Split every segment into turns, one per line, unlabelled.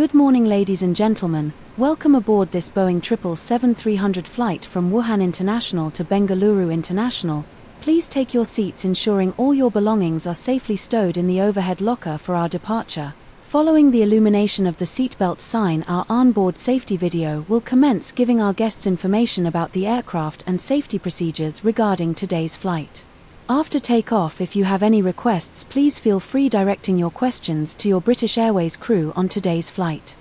Good morning, ladies and gentlemen. Welcome aboard this Boeing 777-300 flight from Wuhan International to Bengaluru International. Please take your seats, ensuring all your belongings are safely stowed in the overhead locker for our departure. Following the illumination of the seatbelt sign, our onboard safety video will commence, giving our guests information about the aircraft and safety procedures regarding today's flight. After takeoff, if you have any requests, please feel free directing your questions to your British Airways crew on today's flight.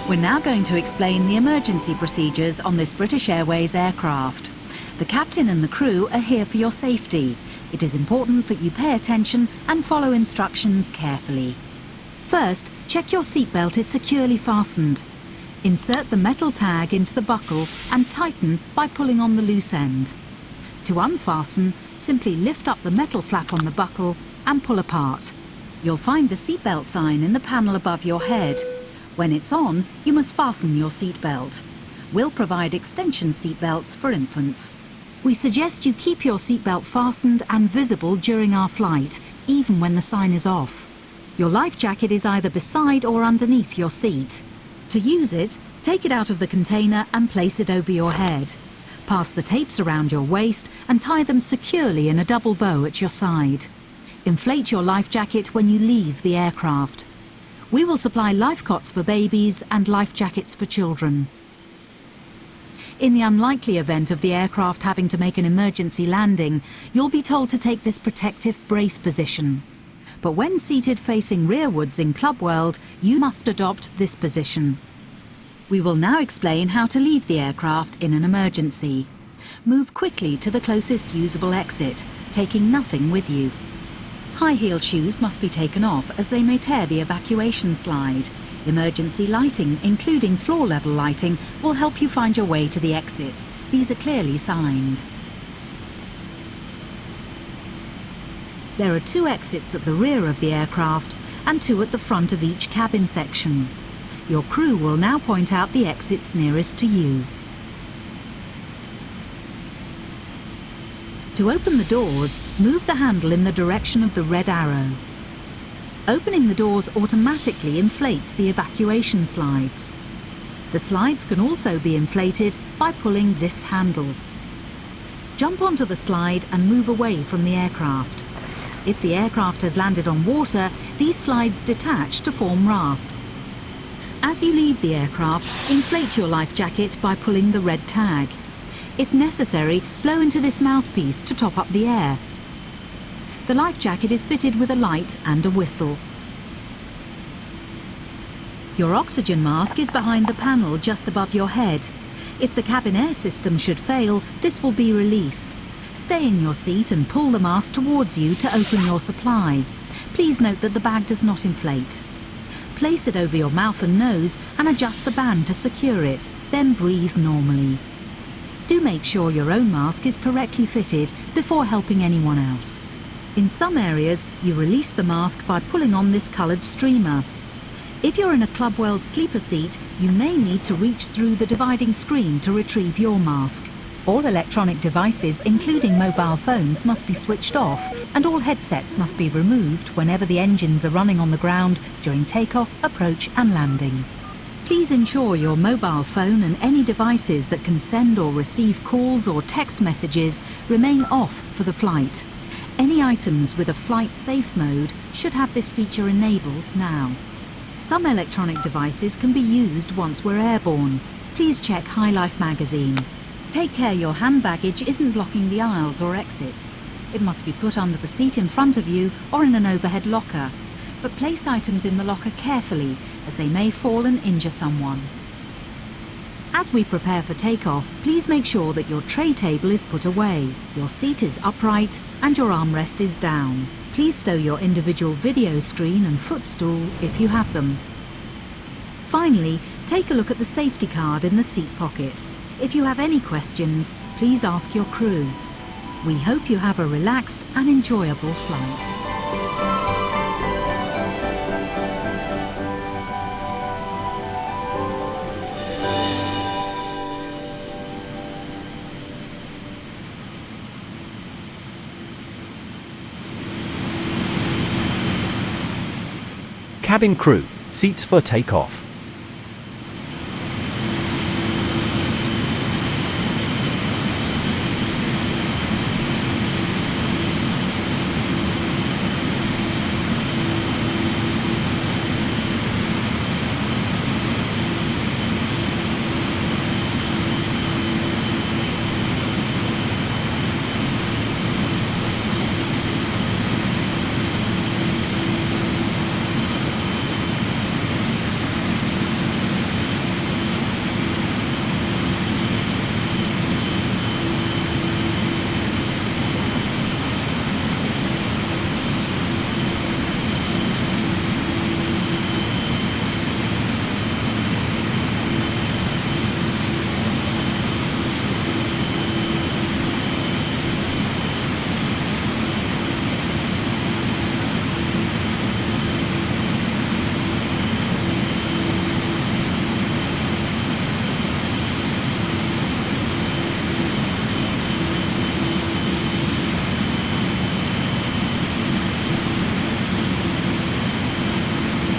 We're now going to explain the emergency procedures on this British Airways aircraft. The captain and the crew are here for your safety. It is important that you pay attention and follow instructions carefully. First, check your seatbelt is securely fastened. Insert the metal tag into the buckle and tighten by pulling on the loose end. To unfasten, simply lift up the metal flap on the buckle and pull apart. You'll find the seatbelt sign in the panel above your head. When it's on, you must fasten your seatbelt. We'll provide extension seatbelts for infants. We suggest you keep your seatbelt fastened and visible during our flight, even when the sign is off. Your life jacket is either beside or underneath your seat. To use it, take it out of the container and place it over your head. Pass the tapes around your waist and tie them securely in a double bow at your side. Inflate your life jacket when you leave the aircraft. We will supply life cots for babies and life jackets for children. In the unlikely event of the aircraft having to make an emergency landing, you'll be told to take this protective brace position. But when seated facing rearwards in Club World, you must adopt this position. We will now explain how to leave the aircraft in an emergency. Move quickly to the closest usable exit, taking nothing with you. High-heeled shoes must be taken off as they may tear the evacuation slide. Emergency lighting, including floor-level lighting, will help you find your way to the exits. These are clearly signed. There are 2 exits at the rear of the aircraft and 2 at the front of each cabin section. Your crew will now point out the exits nearest to you. To open the doors, move the handle in the direction of the red arrow. Opening the doors automatically inflates the evacuation slides. The slides can also be inflated by pulling this handle. Jump onto the slide and move away from the aircraft. If the aircraft has landed on water, these slides detach to form rafts. As you leave the aircraft, inflate your life jacket by pulling the red tag. If necessary, blow into this mouthpiece to top up the air. The life jacket is fitted with a light and a whistle. Your oxygen mask is behind the panel just above your head. If the cabin air system should fail, this will be released. Stay in your seat and pull the mask towards you to open your supply. Please note that the bag does not inflate. Place it over your mouth and nose and adjust the band to secure it, then breathe normally. Do make sure your own mask is correctly fitted before helping anyone else. In some areas, you release the mask by pulling on this coloured streamer. If you're in a Club World sleeper seat, you may need to reach through the dividing screen to retrieve your mask. All electronic devices, including mobile phones, must be switched off, and all headsets must be removed whenever the engines are running on the ground during takeoff, approach and landing. Please ensure your mobile phone and any devices that can send or receive calls or text messages remain off for the flight. Any items with a flight safe mode should have this feature enabled now. Some electronic devices can be used once we're airborne. Please check High Life magazine. Take care your hand baggage isn't blocking the aisles or exits. It must be put under the seat in front of you or in an overhead locker. but place items in the locker carefully as they may fall and injure someone. As we prepare for takeoff, please make sure that your tray table is put away, your seat is upright and your armrest is down. Please stow your individual video screen and footstool if you have them. Finally, take a look at the safety card in the seat pocket. If you have any questions, please ask your crew. We hope you have a relaxed and enjoyable flight.
Cabin crew, seats for takeoff.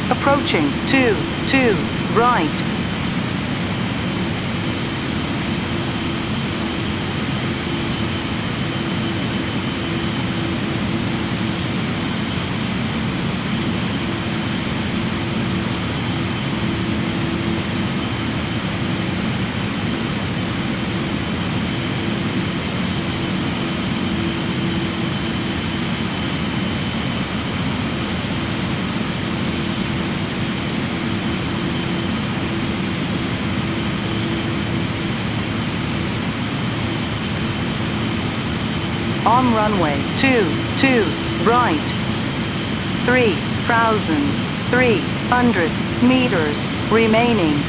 Approaching 2 right. On runway 2 right. 3,300 meters remaining.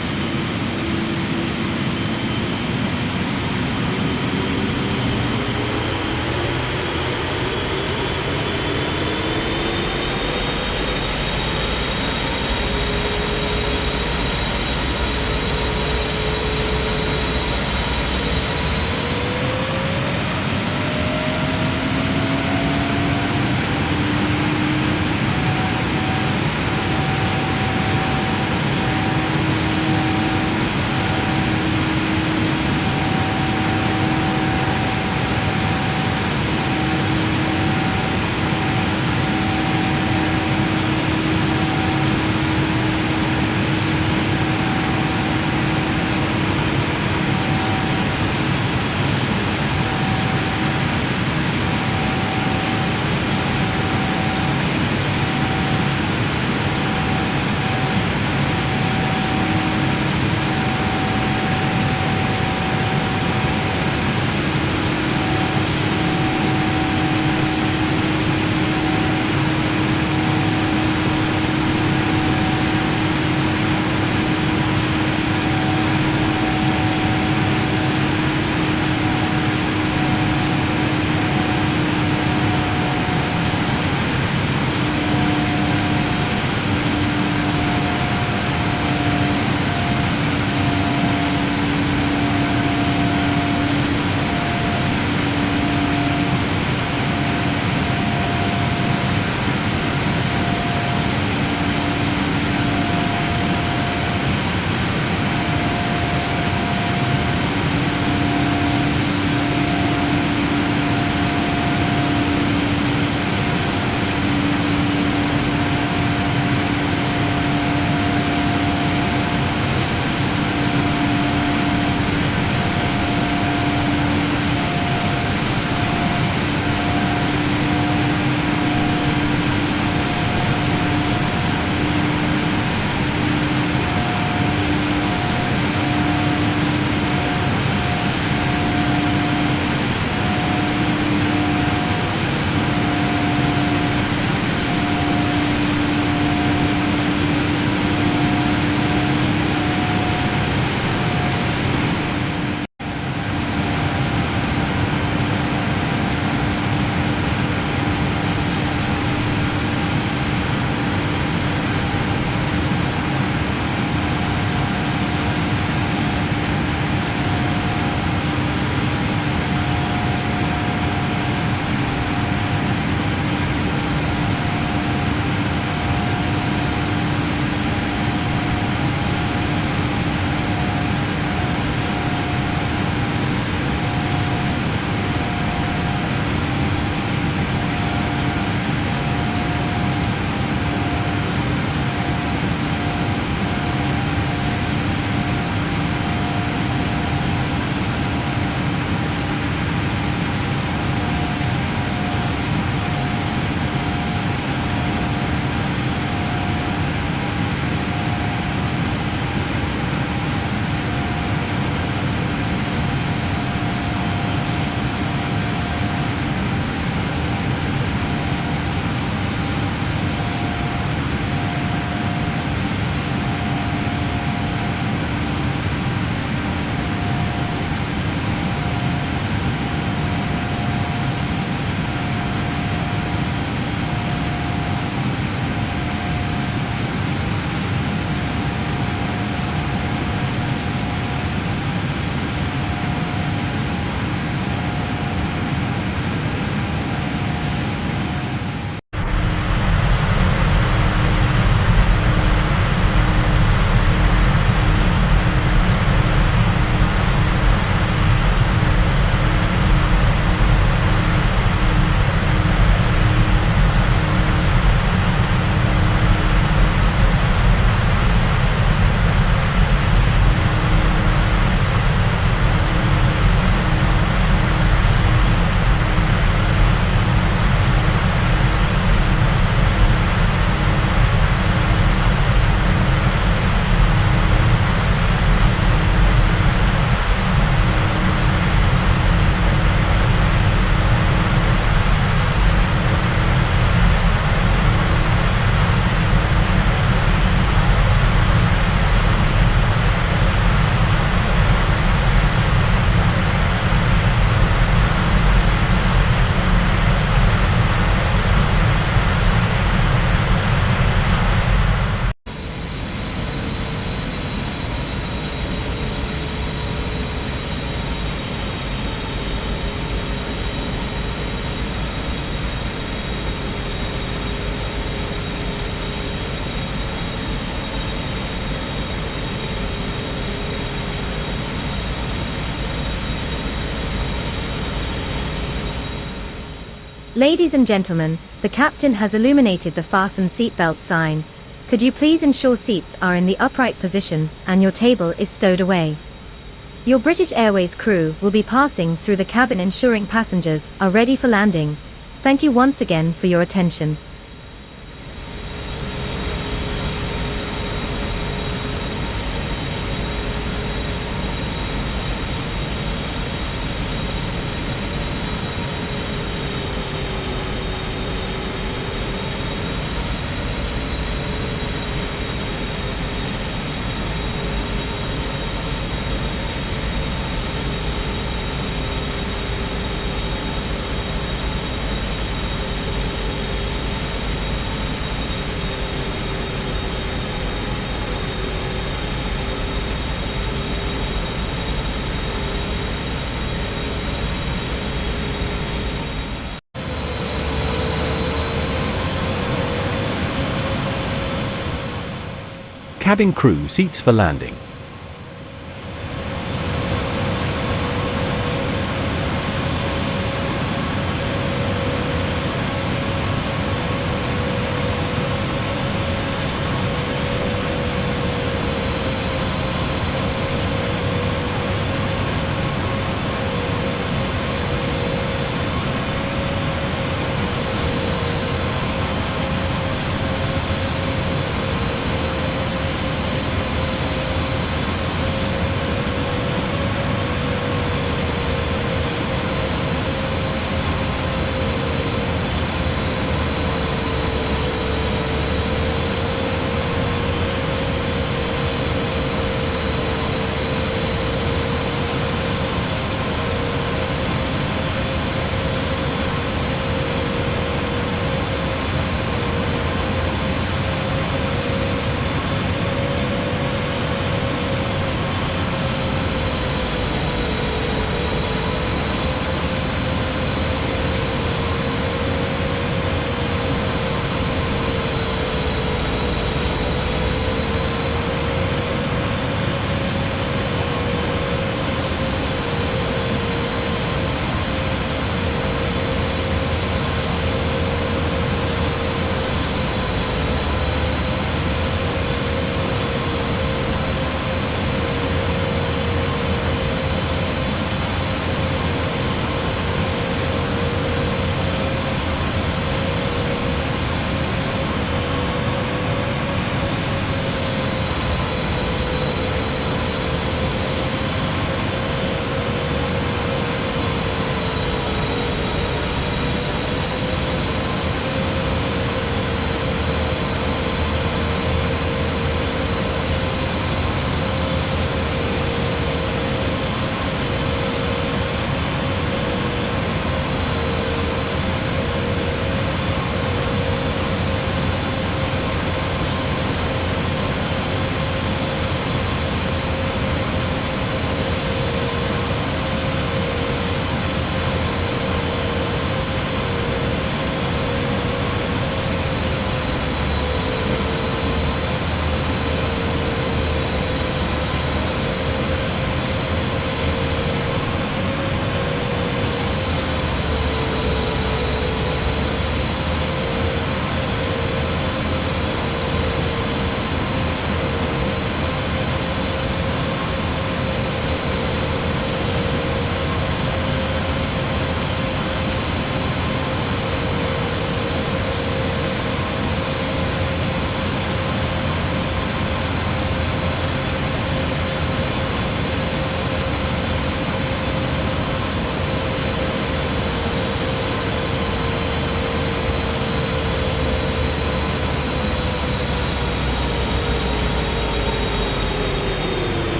Ladies and gentlemen, the captain has illuminated the fasten seatbelt sign. Could you please ensure seats are in the upright position and your table is stowed away? Your British Airways crew will be passing through the cabin ensuring passengers are ready for landing. Thank you once again for your attention.
Cabin crew seats for landing.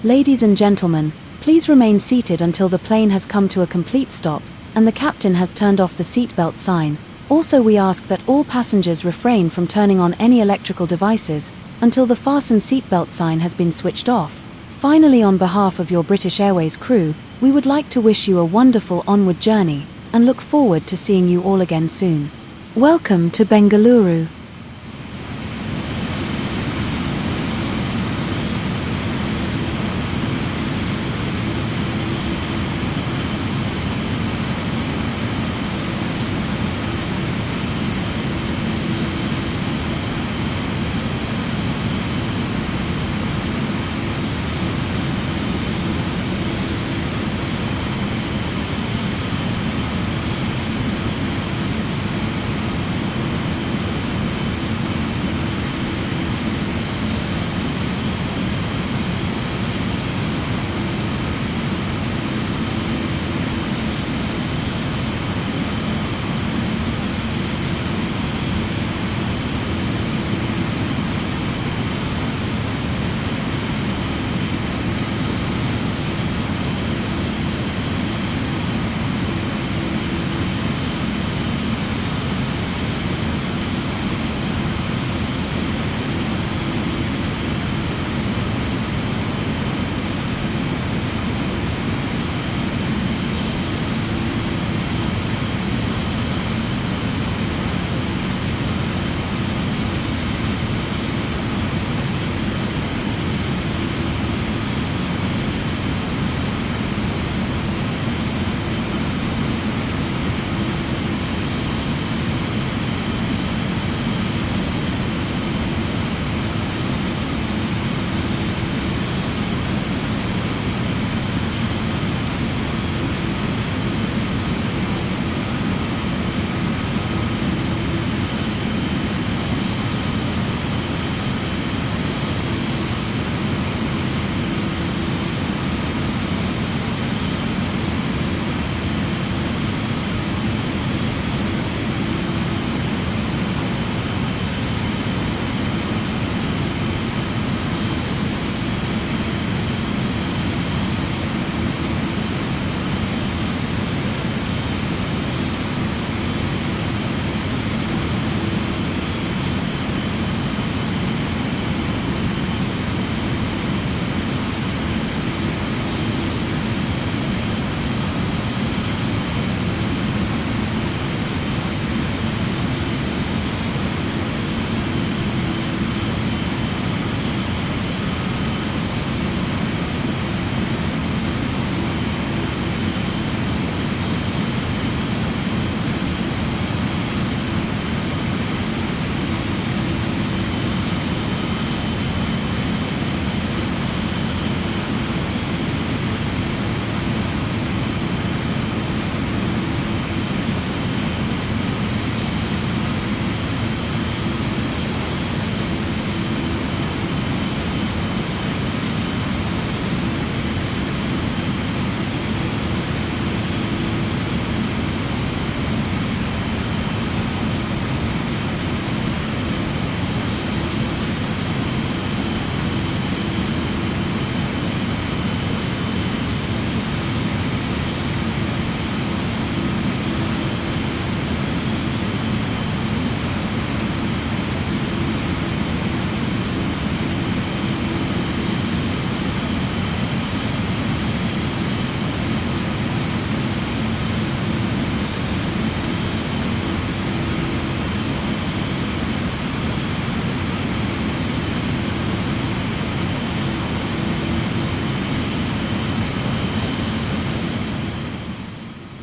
Ladies and gentlemen, please remain seated until the plane has come to a complete stop, and the captain has turned off the seatbelt sign. Also, we ask that all passengers refrain from turning on any electrical devices until the fasten seatbelt sign has been switched off. Finally, on behalf of your British Airways crew, we would like to wish you a wonderful onward journey, and look forward to seeing you all again soon. Welcome to Bengaluru.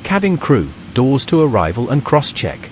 Cabin crew, doors to arrival and cross-check.